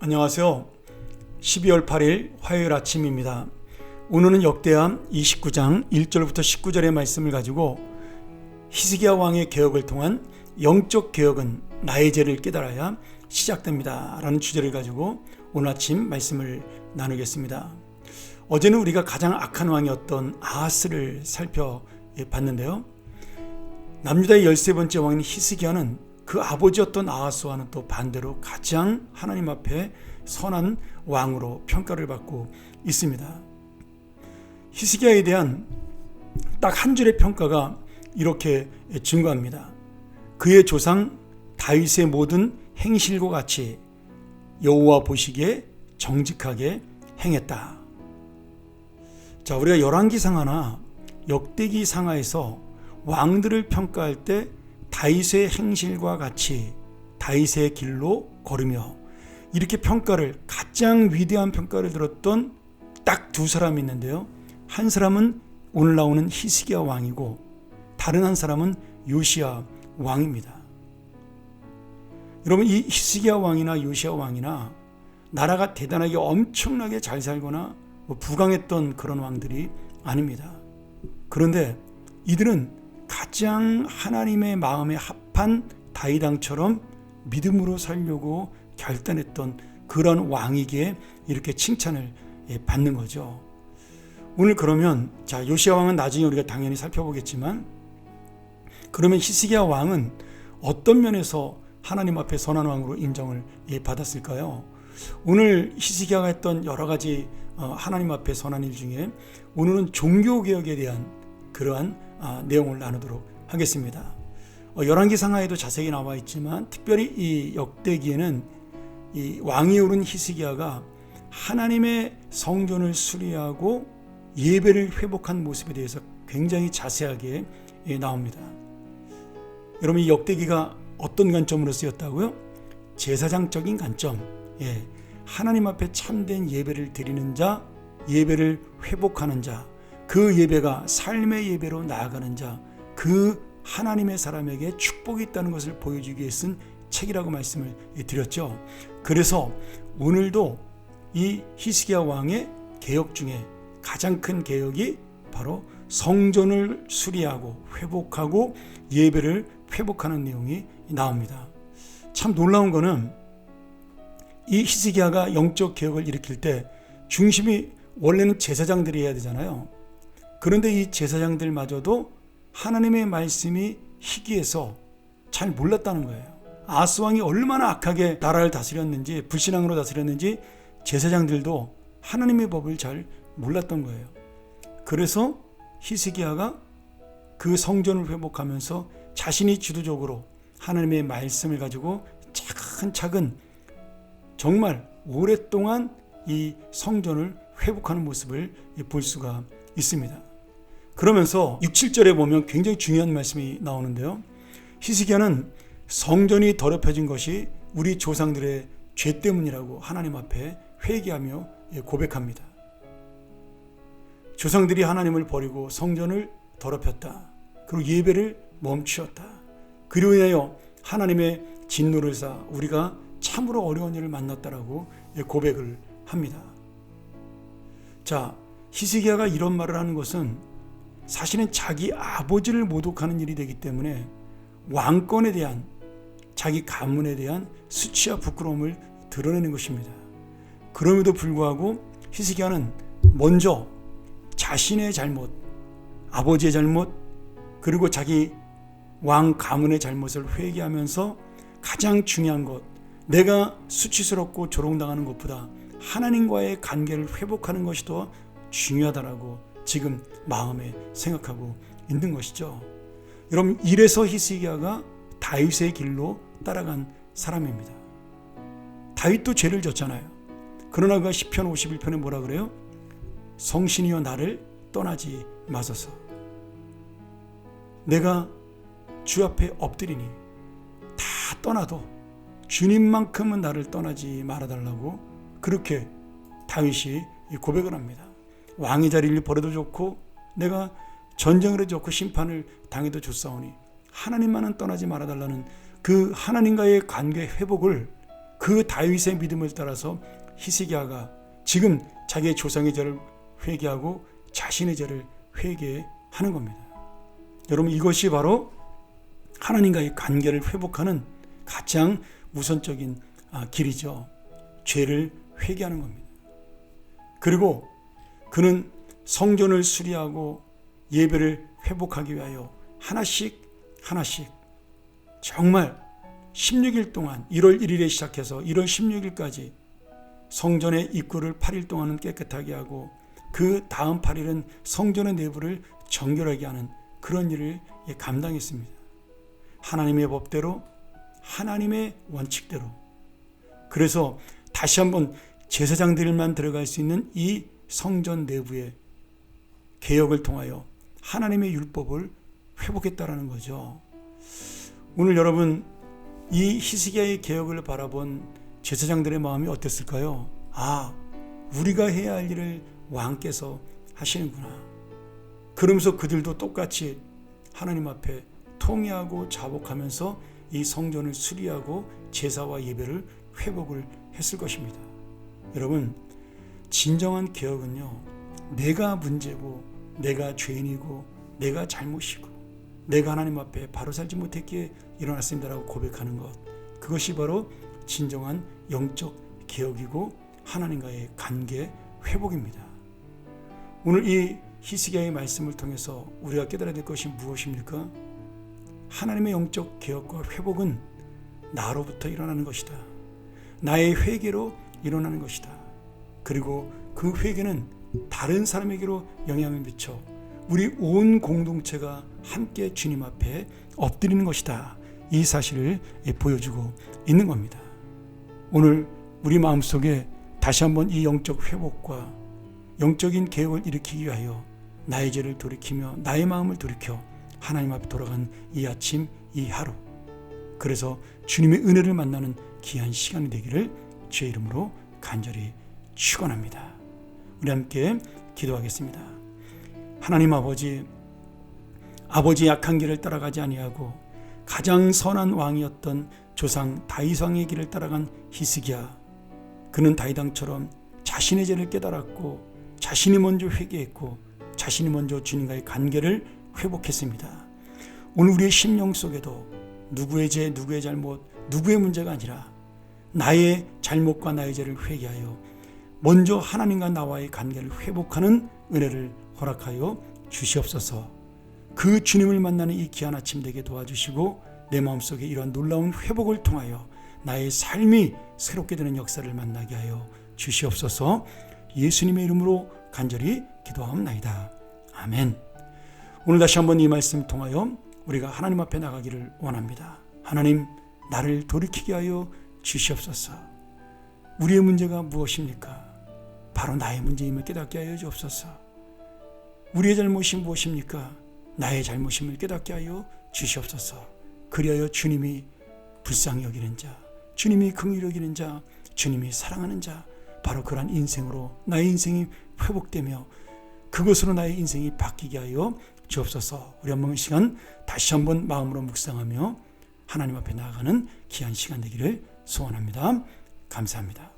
안녕하세요. 12월 8일 화요일 아침입니다. 오늘은 역대하 29장 1절부터 19절의 말씀을 가지고 히스기야 왕의 개혁을 통한 영적 개혁은 나의 죄를 깨달아야 시작됩니다 라는 주제를 가지고 오늘 아침 말씀을 나누겠습니다. 어제는 우리가 가장 악한 왕이었던 아하스를 살펴봤는데요. 남유다의 13번째 왕인 히스기야는 그 아버지였던 아하스와는 또 반대로 가장 하나님 앞에 선한 왕으로 평가를 받고 있습니다. 히스기야에 대한 딱 한 줄의 평가가 이렇게 증거합니다. 그의 조상 다윗의 모든 행실과 같이 여호와 보시기에 정직하게 행했다. 자, 우리가 열왕기상하나 역대기상하에서 왕들을 평가할 때 다윗의 행실과 같이 다윗의 길로 걸으며 이렇게 평가를 가장 위대한 평가를 들었던 딱 두 사람이 있는데요. 한 사람은 오늘 나오는 히스기야 왕이고 다른 한 사람은 요시야 왕입니다. 여러분, 이 히스기야 왕이나 요시야 왕이나 나라가 대단하게 엄청나게 잘 살거나 부강했던 그런 왕들이 아닙니다. 그런데 이들은 가장 하나님의 마음에 합한 다윗 왕처럼 믿음으로 살려고 결단했던 그런 왕이기에 이렇게 칭찬을 받는 거죠. 오늘 그러면 요시야 왕은 나중에 우리가 당연히 살펴보겠지만, 그러면 히스기야 왕은 어떤 면에서 하나님 앞에 선한 왕으로 인정을 받았을까요? 오늘 히스기야가 했던 여러 가지 하나님 앞에 선한 일 중에 오늘은 종교개혁에 대한 그러한 내용을 나누도록 하겠습니다. 열왕기상하에도 자세히 나와 있지만 특별히 이 역대기에는 이 왕이 오른 히스기야가 하나님의 성전을 수리하고 예배를 회복한 모습에 대해서 굉장히 자세하게 나옵니다. 여러분, 이 역대기가 어떤 관점으로 쓰였다고요? 제사장적인 관점, 하나님 앞에 참된 예배를 드리는 자, 예배를 회복하는 자, 그 예배가 삶의 예배로 나아가는 자, 그 하나님의 사람에게 축복이 있다는 것을 보여주기 위해 쓴 책이라고 말씀을 드렸죠. 그래서 오늘도 이 히스기야 왕의 개혁 중에 가장 큰 개혁이 바로 성전을 수리하고 회복하고 예배를 회복하는 내용이 나옵니다. 참 놀라운 거는 이 히스기야가 영적 개혁을 일으킬 때 중심이 원래는 제사장들이 해야 되잖아요. 그런데 이 제사장들마저도 하나님의 말씀이 희귀해서 잘 몰랐다는 거예요. 아하스 왕이 얼마나 악하게 나라를 다스렸는지, 불신앙으로 다스렸는지 제사장들도 하나님의 법을 잘 몰랐던 거예요. 그래서 히스기야가 그 성전을 회복하면서 자신이 주도적으로 하나님의 말씀을 가지고 차근차근 정말 오랫동안 이 성전을 회복하는 모습을 볼 수가 있습니다. 그러면서 6, 7절에 보면 굉장히 중요한 말씀이 나오는데요. 히스기야는 성전이 더럽혀진 것이 우리 조상들의 죄 때문이라고 하나님 앞에 회개하며 고백합니다. 조상들이 하나님을 버리고 성전을 더럽혔다. 그리고 예배를 멈추었다. 그로 인하여 하나님의 진노를 사 우리가 참으로 어려운 일을 만났다라고 고백을 합니다. 자, 히스기야가 이런 말을 하는 것은 사실은 자기 아버지를 모독하는 일이 되기 때문에 왕권에 대한, 자기 가문에 대한 수치와 부끄러움을 드러내는 것입니다. 그럼에도 불구하고 히스기야는 먼저 자신의 잘못, 아버지의 잘못, 그리고 자기 왕 가문의 잘못을 회개하면서 가장 중요한 것, 내가 수치스럽고 조롱당하는 것보다 하나님과의 관계를 회복하는 것이 더 중요하다라고 지금 마음에 생각하고 있는 것이죠. 여러분, 이래서 히스기야가 다윗의 길로 따라간 사람입니다. 다윗도 죄를 졌잖아요. 그러나 그가 시편 51편에 뭐라 그래요? 성신이여 나를 떠나지 마소서. 내가 주 앞에 엎드리니 다 떠나도 주님만큼은 나를 떠나지 말아달라고 그렇게 다윗이 고백을 합니다. 왕의 자리를 버려도 좋고 내가 전쟁을 해도 좋고 심판을 당해도 좋사오니 하나님만은 떠나지 말아달라는 그 하나님과의 관계 회복을 그 그 다윗의 믿음을 따라서 히스기야가 지금 자기의 조상의 죄를 회개하고 자신의 죄를 회개하는 겁니다. 여러분, 이것이 바로 하나님과의 관계를 회복하는 가장 우선적인 길이죠. 죄를 회개하는 겁니다. 그리고 그는 성전을 수리하고 예배를 회복하기 위하여 하나씩 정말 16일 동안 1월 1일에 시작해서 1월 16일까지 성전의 입구를 8일 동안은 깨끗하게 하고 그 다음 8일은 성전의 내부를 정결하게 하는 그런 일을 감당했습니다. 하나님의 법대로, 하나님의 원칙대로. 그래서 다시 한번 제사장들만 들어갈 수 있는 이 성전 내부의 개혁을 통하여 하나님의 율법을 회복했다라는 거죠. 오늘 여러분, 이 히스기야의 개혁을 바라본 제사장들의 마음이 어땠을까요? 우리가 해야 할 일을 왕께서 하시는구나. 그러면서 그들도 똑같이 하나님 앞에 통회하고 자복하면서 이 성전을 수리하고 제사와 예배를 회복을 했을 것입니다. 여러분, 진정한 개혁은요, 내가 문제고 내가 죄인이고 내가 잘못이고 내가 하나님 앞에 바로 살지 못했기에 일어났습니다라고 고백하는 것, 그것이 바로 진정한 영적 개혁이고 하나님과의 관계 회복입니다. 오늘 이 히스기야의 말씀을 통해서 우리가 깨달아야 될 것이 무엇입니까? 하나님의 영적 개혁과 회복은 나로부터 일어나는 것이다. 나의 회개로 일어나는 것이다. 그리고 그 회개는 다른 사람에게로 영향을 미쳐 우리 온 공동체가 함께 주님 앞에 엎드리는 것이다. 이 사실을 보여주고 있는 겁니다. 오늘 우리 마음속에 다시 한번 이 영적 회복과 영적인 개혁을 일으키기 위하여 나의 죄를 돌이키며 나의 마음을 돌이켜 하나님 앞에 돌아간 이 아침, 이 하루, 그래서 주님의 은혜를 만나는 귀한 시간이 되기를 주의 이름으로 간절히 축원합니다. 우리 함께 기도하겠습니다. 하나님 아버지, 아버지의 악한 길을 따라가지 아니하고 가장 선한 왕이었던 조상 다윗 왕의 길을 따라간 히스기야, 그는 다윗 왕처럼 자신의 죄를 깨달았고 자신이 먼저 회개했고 자신이 먼저 주님과의 관계를 회복했습니다. 오늘 우리의 심령 속에도 누구의 죄, 누구의 잘못, 누구의 문제가 아니라 나의 잘못과 나의 죄를 회개하여 먼저 하나님과 나와의 관계를 회복하는 은혜를 허락하여 주시옵소서. 그 주님을 만나는 이 귀한 아침 되게 도와주시고 내 마음속에 이러한 놀라운 회복을 통하여 나의 삶이 새롭게 되는 역사를 만나게 하여 주시옵소서. 예수님의 이름으로 간절히 기도하옵나이다. 아멘. 오늘 다시 한번 이 말씀 통하여 우리가 하나님 앞에 나가기를 원합니다. 하나님, 나를 돌이키게 하여 주시옵소서. 우리의 문제가 무엇입니까? 바로 나의 문제임을 깨닫게 하여 주옵소서. 우리의 잘못이 무엇입니까? 나의 잘못임을 깨닫게 하여 주시옵소서. 그리하여 주님이 불쌍히 여기는 자, 주님이 긍휼히 여기는 자, 주님이 사랑하는 자, 바로 그러한 인생으로 나의 인생이 회복되며 그것으로 나의 인생이 바뀌게 하여 주옵소서. 우리 한번 시간 다시 한번 마음으로 묵상하며 하나님 앞에 나아가는 귀한 시간 되기를 소원합니다. 감사합니다.